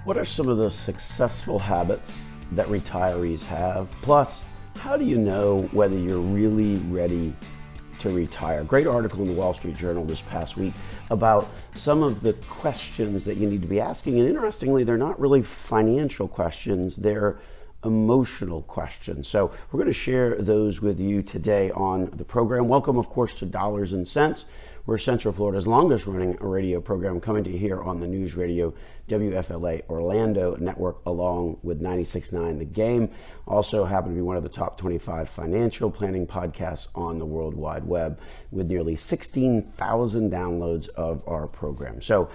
What are some of the successful habits that retirees have? Plus, how do you know whether you're really ready to retire? Great article in the Wall Street Journal this past week about some of the questions that you need to be asking. And interestingly, they're not really financial questions, they're emotional questions. So we're going to share those with you today on the program. Welcome, of course, to Dollars and Cents. We're Central Florida's longest running radio program, coming to you here on the News Radio WFLA Orlando network, along with 96.9 The Game. Also happen to be one of the top 25 financial planning podcasts on the World Wide Web, with nearly 16,000 downloads of our program. So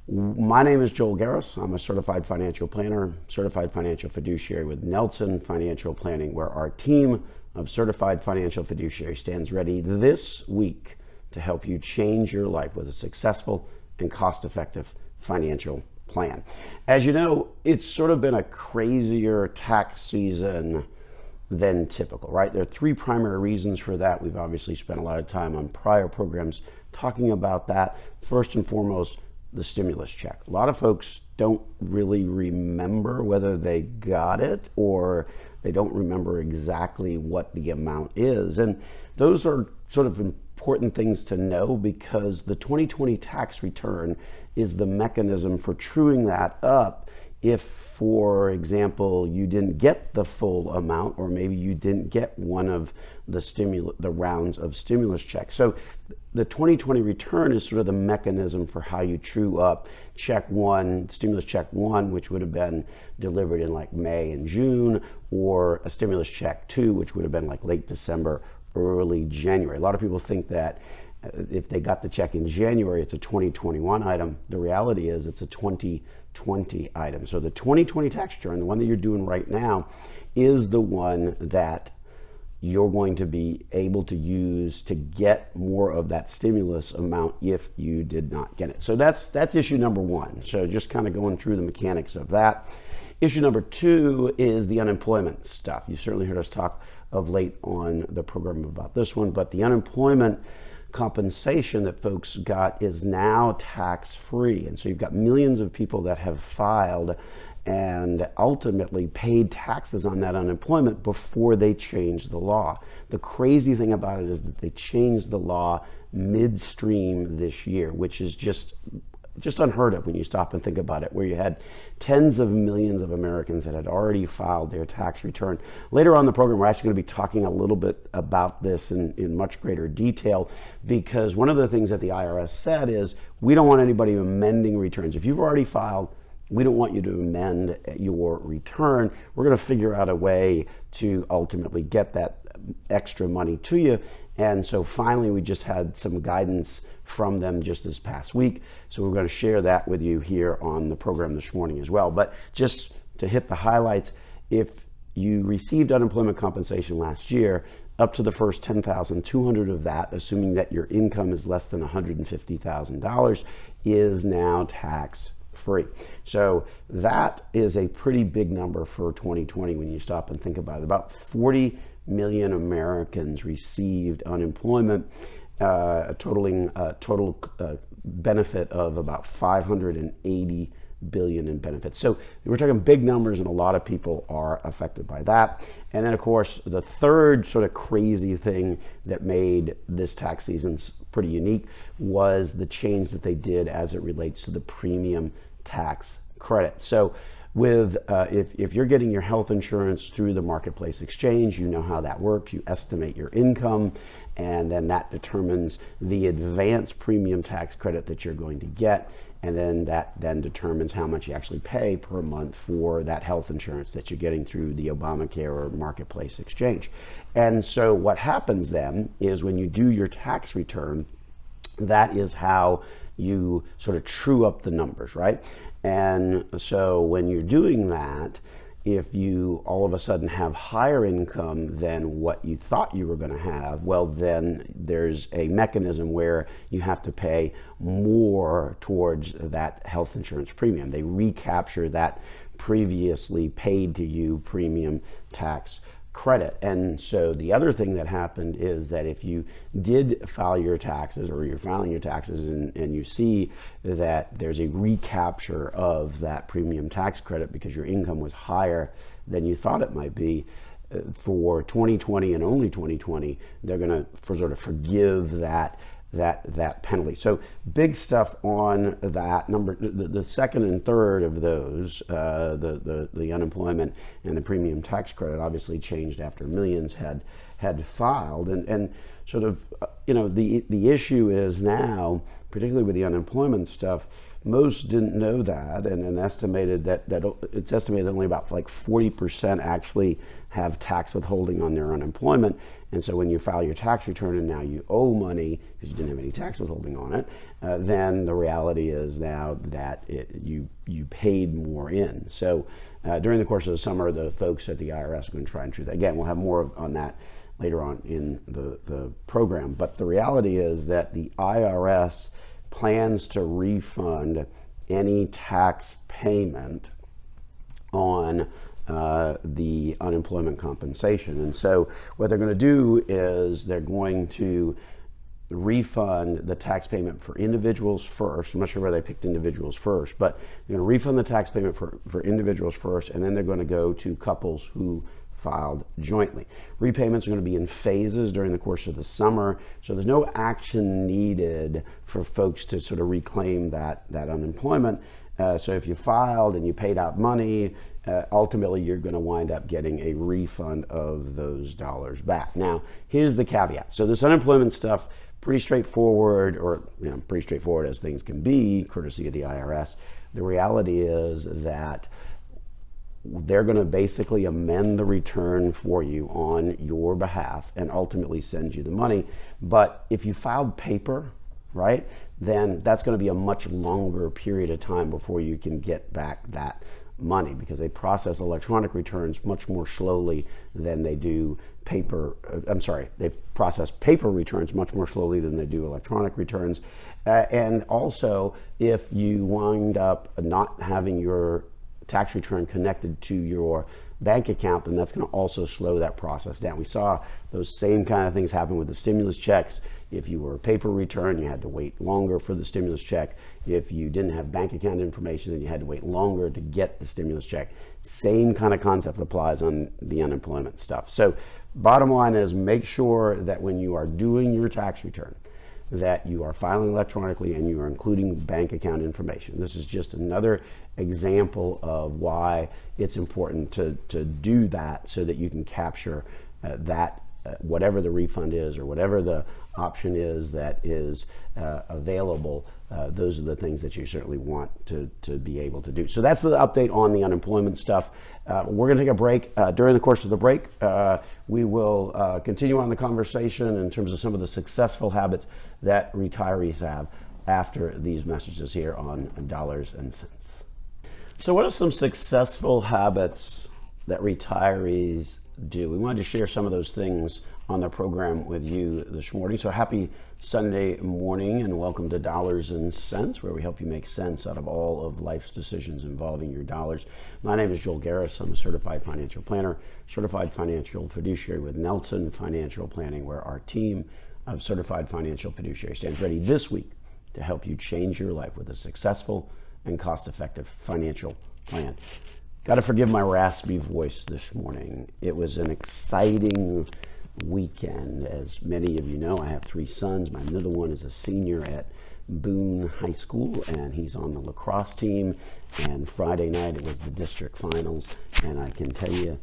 my name is Joel Garris. I'm a certified financial planner, certified financial fiduciary with Nelson Financial Planning, where our team of certified financial fiduciaries stands ready this week to help you change your life with a successful and cost-effective financial plan. As you know, it's sort of been a crazier tax season than typical, right? There are three primary reasons for that. We've obviously spent a lot of time on prior programs talking about that. First and foremost, the stimulus check. A lot of folks don't really remember whether they got it, or they don't remember exactly what the amount is. And those are sort of important things to know, because the 2020 tax return is the mechanism for truing that up if, for example, you didn't get the full amount, or maybe you didn't get one of the rounds of stimulus checks. So the 2020 return is sort of the mechanism for how you true up check one, stimulus check one, which would have been delivered in like May and June, or a stimulus check two, which would have been like late December, early January. A lot of people think that if they got the check in January, it's a 2021 item. The reality is it's a 2020 item. So the 2020 tax return, the one that you're doing right now, is the one that you're going to be able to use to get more of that stimulus amount if you did not get it. So that's issue number one. So just kind of going through the mechanics of that. Issue number two is the unemployment stuff. You've certainly heard us talk of late on the program about this one, but the unemployment compensation that folks got is now tax-free. And so you've got millions of people that have filed and ultimately paid taxes on that unemployment before they changed the law. The crazy thing about it is that they changed the law midstream this year, which is just unheard of when you stop and think about it, where you had tens of millions of Americans that had already filed their tax return. Later on in the program, we're actually going to be talking a little bit about this in much greater detail, because one of the things that the IRS said is, we don't want anybody amending returns. If you've already filed, we don't want you to amend your return. We're going to figure out a way to ultimately get that extra money to you. And so finally, we just had some guidance from them just this past week. So we're going to share that with you here on the program this morning as well. But just to hit the highlights, if you received unemployment compensation last year, up to the first $10,200 of that, assuming that your income is less than $150,000, is now tax-free. So that is a pretty big number for 2020 when you stop and think about it. About 40 million Americans received unemployment, totaling total benefit of about $580 billion in benefits. So we're talking big numbers, and a lot of people are affected by that. And then, of course, the third sort of crazy thing that made this tax season pretty unique was the change that they did as it relates to the premium tax credit. So with if you're getting your health insurance through the marketplace exchange, you know how that works. You estimate your income, and then that determines the advance premium tax credit that you're going to get, and then that then determines how much you actually pay per month for that health insurance that you're getting through the Obamacare or marketplace exchange. And so what happens then is, when you do your tax return, that is how you sort of true up the numbers, right? And so when you're doing that, if you all of a sudden have higher income than what you thought you were going to have, well, then there's a mechanism where you have to pay more towards that health insurance premium. They recapture that previously paid to you premium tax credit. And so the other thing that happened is that if you did file your taxes, or you're filing your taxes, and you see that there's a recapture of that premium tax credit because your income was higher than you thought it might be, for 2020 and only 2020, they're going to sort of forgive that penalty. So big stuff on that. The second and third of those, the unemployment and the premium tax credit, obviously changed after millions had filed, and sort of the issue is now, particularly with the unemployment stuff, most didn't know that, and estimated that it's estimated that only about like 40% actually have tax withholding on their unemployment. And so when you file your tax return and now you owe money because you didn't have any tax withholding on it, then the reality is now that you paid more in. So during the course of the summer, the folks at the IRS are going to try and treat that. Again, we'll have more on that later on in the program. But the reality is that the IRS plans to refund any tax payment on the unemployment compensation. And so what they're going to do is they're going to refund the tax payment for individuals first. I'm not sure where they picked individuals first, but they're going to refund the tax payment for individuals first, and then they're going to go to couples who filed jointly. Repayments are going to be in phases during the course of the summer, so there's no action needed for folks to sort of reclaim that unemployment. So if you filed and you paid out money, ultimately you're going to wind up getting a refund of those dollars back. Now, here's the caveat. So this unemployment stuff, pretty straightforward, or pretty straightforward as things can be, courtesy of the IRS. The reality is that they're going to basically amend the return for you on your behalf and ultimately send you the money. But if you filed paper, right, then that's going to be a much longer period of time before you can get back that money, because they process electronic returns much more slowly than they do paper. They process paper returns much more slowly than they do electronic returns. And also, if you wind up not having your tax return connected to your bank account, then that's going to also slow that process down. We saw those same kind of things happen with the stimulus checks. If you were a paper return, you had to wait longer for the stimulus check. If you didn't have bank account information, then you had to wait longer to get the stimulus check. Same kind of concept applies on the unemployment stuff. So bottom line is, make sure that when you are doing your tax return, that you are filing electronically and you are including bank account information. This is just another example of why it's important to do that, so that you can capture that whatever the refund is or whatever the option is that is available. Those are the things that you certainly want to be able to do. So that's the update on the unemployment stuff. We're going to take a break. During the course of the break, we will continue on the conversation in terms of some of the successful habits that retirees have after these messages here on Dollars and Cents. So what are some successful habits that retirees do? We wanted to share some of those things on the program with you this morning. So happy Sunday morning, and welcome to Dollars and Cents, where we help you make sense out of all of life's decisions involving your dollars. My name is Joel Garris. I'm a certified financial planner, certified financial fiduciary with Nelson Financial Planning, where our team of certified financial fiduciary stands ready this week to help you change your life with a successful and cost-effective financial plan. Got to forgive my raspy voice this morning. It was an exciting weekend. As many of you know, I have 3 sons. My middle one is a senior at Boone High School, and he's on the lacrosse team. And Friday night, it was the district finals. And I can tell you,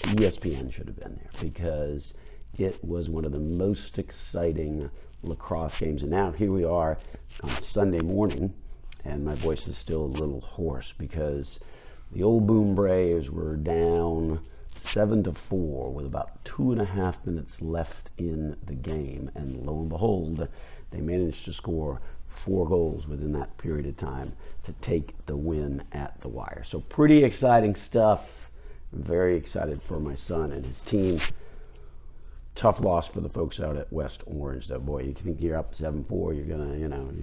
ESPN should have been there, because it was one of the most exciting lacrosse games. And now here we are on Sunday morning, and my voice is still a little hoarse because the old Boone Braves were down 7-4 with about 2.5 minutes left in the game, and lo and behold, they managed to score 4 goals within that period of time to take the win at the wire. So pretty exciting stuff. I'm very excited for my son and his team. Tough loss for the folks out at West Orange, though. Boy, you think you're up 7-4, you're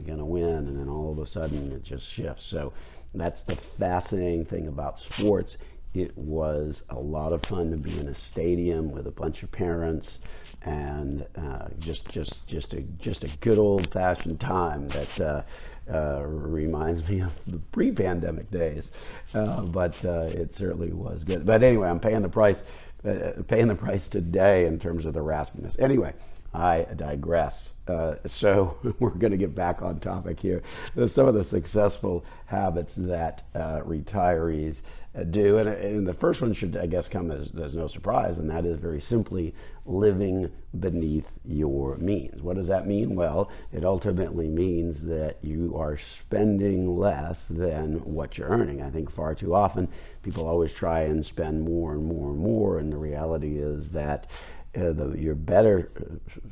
gonna win, and then all of a sudden it just shifts. So that's the fascinating thing about sports. It was a lot of fun to be in a stadium with a bunch of parents, and just a good old-fashioned time that reminds me of the pre-pandemic days. But it certainly was good. But anyway, I'm paying the price today in terms of the raspiness. Anyway, I digress. So we're going to get back on topic here. There's some of the successful habits that retirees do. And the first one should, I guess, come as no surprise, and that is very simply living beneath your means. What does that mean? Well, it ultimately means that you are spending less than what you're earning. I think far too often people always try and spend more and more and more, and the reality is that your better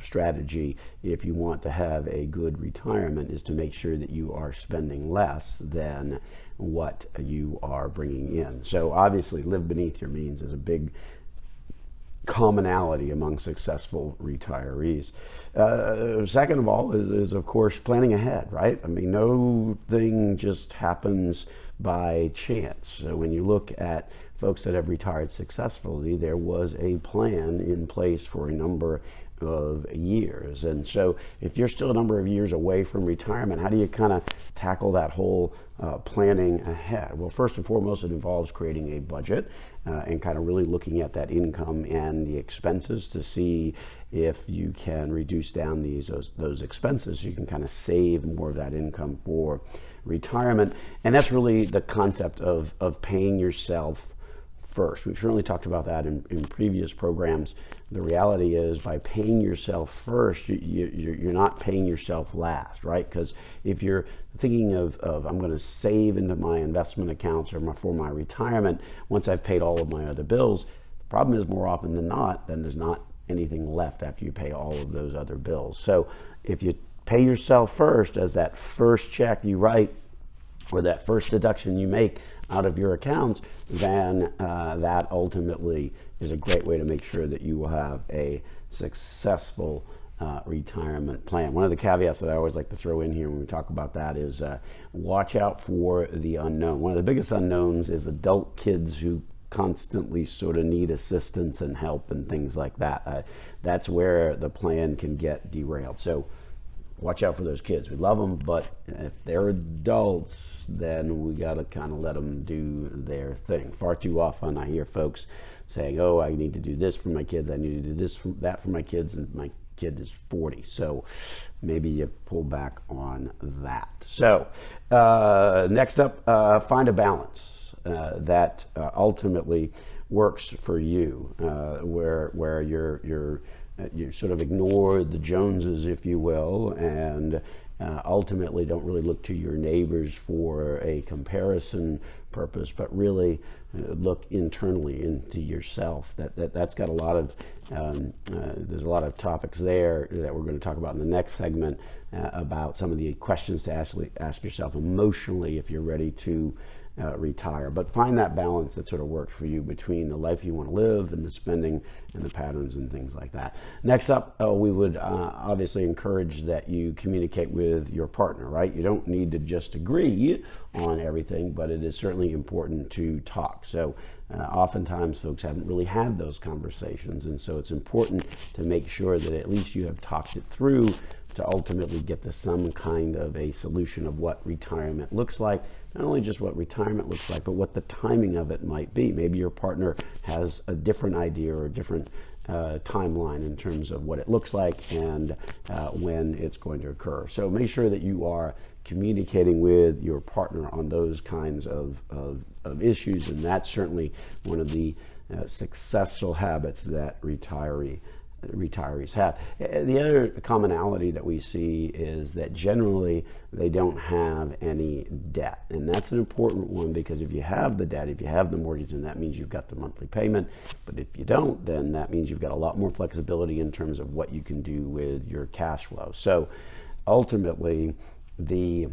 strategy, if you want to have a good retirement, is to make sure that you are spending less than what you are bringing in. So obviously, live beneath your means is a big commonality among successful retirees. Second of all is of course planning ahead, right? I mean, no thing just happens by chance. So when you look at folks that have retired successfully, there was a plan in place for a number of years. And so if you're still a number of years away from retirement, how do you kind of tackle that whole planning ahead? Well, first and foremost, it involves creating a budget and kind of really looking at that income and the expenses to see if you can reduce down those expenses so you can kind of save more of that income for retirement. And that's really the concept of paying yourself first. We've certainly talked about that in previous programs. The reality is, by paying yourself first, you're not paying yourself last, right? Because if you're thinking of I'm going to save into my investment accounts or for my retirement once I've paid all of my other bills, the problem is more often than not, then there's not anything left after you pay all of those other bills. So if you pay yourself first as that first check you write or that first deduction you make out of your accounts, then that ultimately is a great way to make sure that you will have a successful retirement plan. One of the caveats that I always like to throw in here when we talk about that is watch out for the unknown. One of the biggest unknowns is adult kids who constantly sort of need assistance and help and things like that. That's where the plan can get derailed. So watch out for those kids. We love them, but if they're adults, then we got to kind of let them do their thing. Far too often I hear folks saying, oh, I need to do this for my kids, I need to do that for my kids, and my kid is 40. So maybe you pull back on that. So next up, find a balance that ultimately works for you, where you sort of ignore the Joneses, if you will, and ultimately don't really look to your neighbors for a comparison purpose, but really look internally into yourself. That's got a lot of there's a lot of topics there that we're going to talk about in the next segment about some of the questions to ask yourself emotionally if you're ready to retire. But find that balance that sort of works for you between the life you want to live and the spending and the patterns and things like that. Next up, we would obviously encourage that you communicate with your partner, right? You don't need to just agree on everything, but it is certainly important to talk. So oftentimes folks haven't really had those conversations, and so it's important to make sure that at least you have talked it through to ultimately get to some kind of a solution of what retirement looks like. Not only just what retirement looks like, but what the timing of it might be. Maybe your partner has a different idea or a different timeline in terms of what it looks like and when it's going to occur. So make sure that you are communicating with your partner on those kinds of issues, and that's certainly one of the successful habits that retirees have. The other commonality that we see is that generally they don't have any debt, and that's an important one, because if you have the debt, if you have the mortgage, then that means you've got the monthly payment. But if you don't, then that means you've got a lot more flexibility in terms of what you can do with your cash flow. So ultimately, the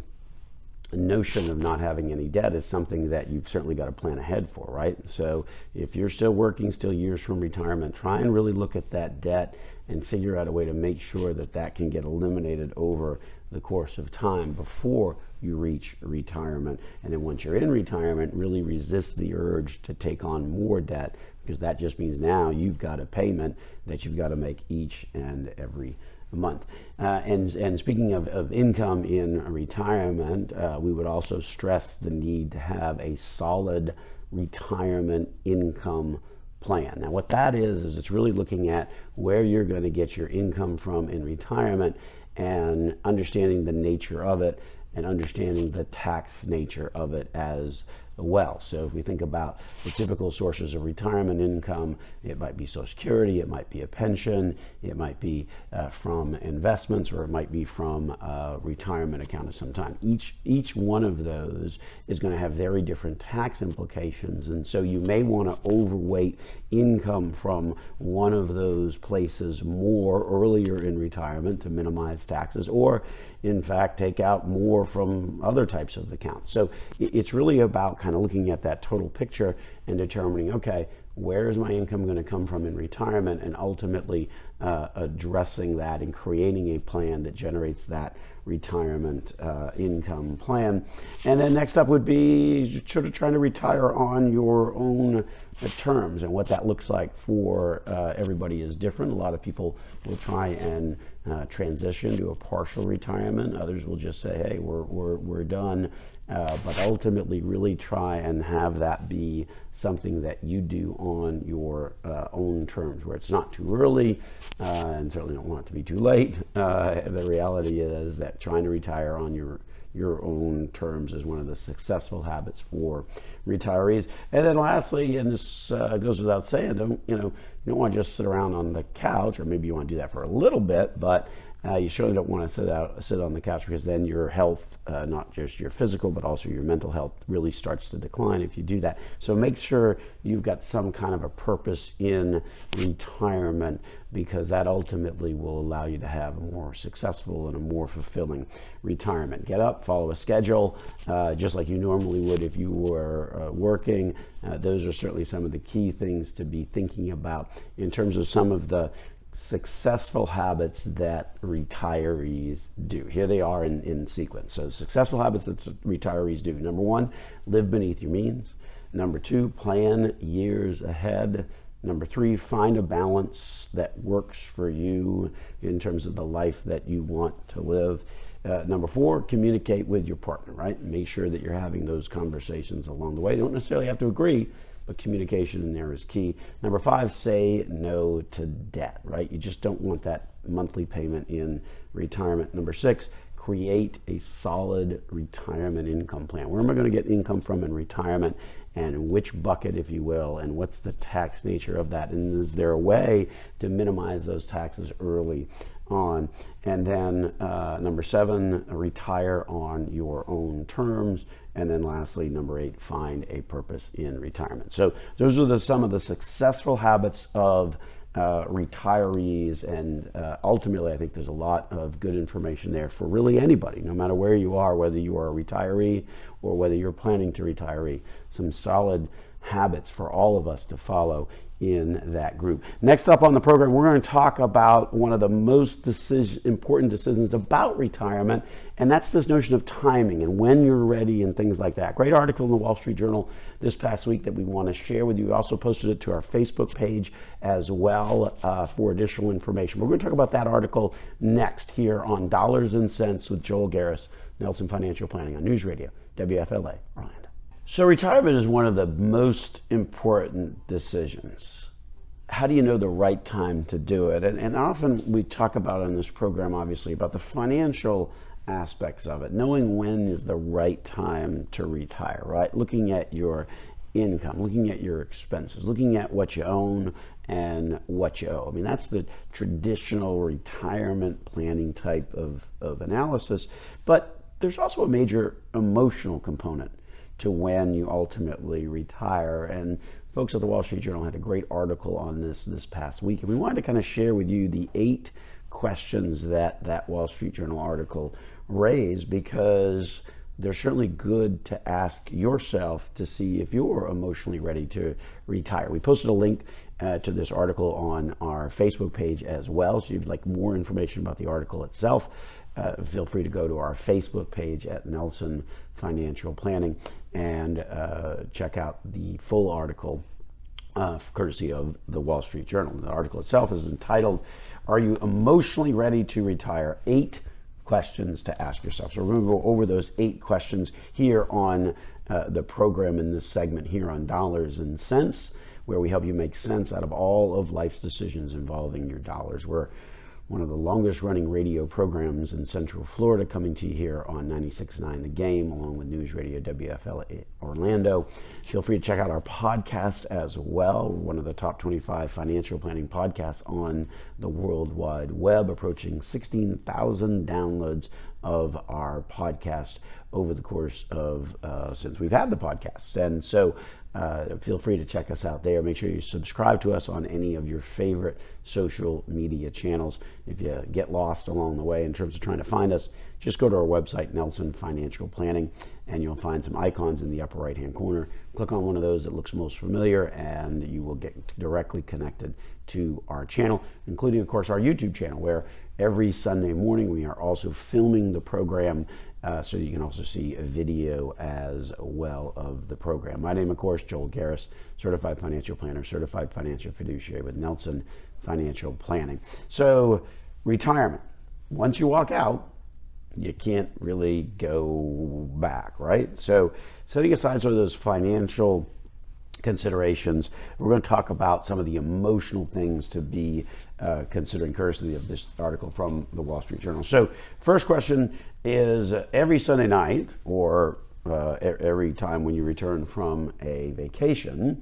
notion of not having any debt is something that you've certainly got to plan ahead for, right? So if you're still working, still years from retirement, try and really look at that debt and figure out a way to make sure that that can get eliminated over the course of time before you reach retirement. And then once you're in retirement, really resist the urge to take on more debt, because that just means now you've got a payment that you've got to make each and every month. And speaking of income in retirement, we would also stress the need to have a solid retirement income plan. Now, what that is it's really looking at where you're going to get your income from in retirement and understanding the nature of it and understanding the tax nature of it as well. So if we think about the typical sources of retirement income, it might be Social Security, it might be a pension, it might be from investments, or it might be from a retirement account of some time. Each one of those is going to have very different tax implications, and so you may want to overweight income from one of those places more earlier in retirement to minimize taxes, or in fact take out more from other types of accounts. So it's really about kind of looking at that total picture and determining, okay, where is my income going to come from in retirement, and ultimately addressing that and creating a plan that generates that retirement income plan. And then next up would be sort of trying to retire on your own terms, and what that looks like for everybody is different. A lot of people will try and transition to a partial retirement. Others will just say, hey, we're done. But ultimately really try and have that be something that you do on your own terms, where it's not too early and certainly don't want it to be too late. The reality is that trying to retire on your own terms is one of the successful habits for retirees. And then lastly, and this goes without saying, you don't want to just sit around on the couch, or maybe you want to do that for a little bit, but you surely don't want to sit on the couch, because then your health, not just your physical, but also your mental health, really starts to decline if you do that. So make sure you've got some kind of a purpose in retirement, because that ultimately will allow you to have a more successful and a more fulfilling retirement. Get up, follow a schedule, just like you normally would if you were working. Those are certainly some of the key things to be thinking about in terms of some of the successful habits that retirees do. Here they are in sequence. So successful habits that retirees do. Number one, live beneath your means. Number two, plan years ahead. Number three, find a balance that works for you in terms of the life that you want to live. Number four, communicate with your partner, right? Make sure that you're having those conversations along the way. You don't necessarily have to agree, but communication in there is key. Number five, say no to debt, right? You just don't want that monthly payment in retirement. Number six, create a solid retirement income plan. Where am I going to get income from in retirement, and which bucket, if you will, and what's the tax nature of that? And is there a way to minimize those taxes early on? And then number seven, retire on your own terms. And then lastly, number eight, find a purpose in retirement. So those are some of the successful habits of retirees, and ultimately I think there's a lot of good information there for really anybody, no matter where you are, whether you are a retiree or whether you're planning to retire. Some solid habits for all of us to follow in that group. Next up on the program, we're going to talk about one of the most important decisions about retirement, and that's this notion of timing and when you're ready and things like that. Great article in the Wall Street Journal this past week that we want to share with you. We also posted it to our Facebook page as well for additional information. We're going to talk about that article next here on Dollars and Cents with Joel Garris, Nelson Financial Planning on News Radio, WFLA, Orlando. So retirement is one of the most important decisions. How do you know the right time to do it? And often we talk about on this program, obviously, about the financial aspects of it, knowing when is the right time to retire, right? Looking at your income, looking at your expenses, looking at what you own and what you owe. I mean, that's the traditional retirement planning type of analysis, but there's also a major emotional component to when you ultimately retire. And folks at the Wall Street Journal had a great article on this past week, and we wanted to kind of share with you the 8 questions that Wall Street Journal article raised, because they're certainly good to ask yourself to see if you're emotionally ready to retire. We posted a link to this article on our Facebook page as well, so if you'd like more information about the article itself. feel free to go to our Facebook page at Nelson Financial Planning and check out the full article courtesy of the Wall Street Journal. The article itself is entitled, "Are You Emotionally Ready to Retire? 8 Questions to Ask Yourself." So we're going to go over those 8 questions here on the program in this segment here on Dollars and Cents, where we help you make sense out of all of life's decisions involving your dollars. We're one of the longest running radio programs in Central Florida, coming to you here on 96.9 The Game, along with News Radio WFL Orlando. Feel free to check out our podcast as well. We're one of the top 25 financial planning podcasts on the World Wide Web, approaching 16,000 downloads of our podcast over the course of since we've had the podcasts. And so feel free to check us out there. Make sure you subscribe to us on any of your favorite social media channels. If you get lost along the way in terms of trying to find us, just go to our website, Nelson Financial Planning, and you'll find some icons in the upper right hand corner. Click on one of those that looks most familiar and you will get directly connected to our channel, including of course our YouTube channel, where every Sunday morning we are also filming the program, so you can also see a video as well of the program. My name, of course, Joel Garris, certified financial planner, certified financial fiduciary with Nelson Financial Planning. So retirement, once you walk out, you can't really go back, right? So setting aside sort of those financial considerations, we're going to talk about some of the emotional things to be considering courtesy of this article from the Wall Street Journal. So first question is, every Sunday night or every time when you return from a vacation,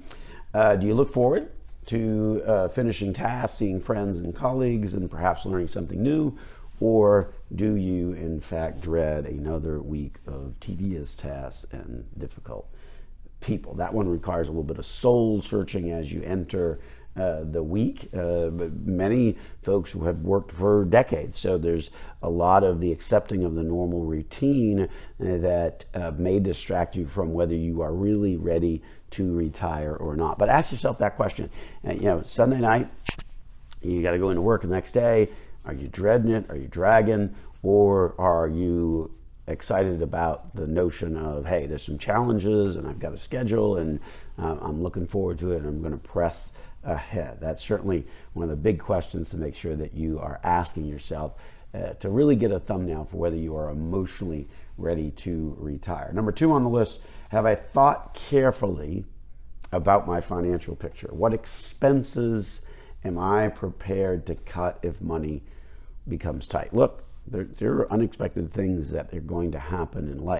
do you look forward to finishing tasks, seeing friends and colleagues, and perhaps learning something new? Or do you, in fact, dread another week of tedious tasks and difficult people? That one requires a little bit of soul searching as you enter the week. But many folks who have worked for decades, so there's a lot of the accepting of the normal routine that may distract you from whether you are really ready to retire or not. But ask yourself that question. Sunday night, you got to go into work the next day. Are you dreading it? Are you dragging? Or are you excited about the notion of, hey, there's some challenges and I've got a schedule and I'm looking forward to it and I'm going to press ahead? That's certainly one of the big questions to make sure that you are asking yourself to really get a thumbnail for whether you are emotionally ready to retire. Number 2 on the list, have I thought carefully about my financial picture? What expenses am I prepared to cut if money becomes tight? Look, there are unexpected things that are going to happen in life.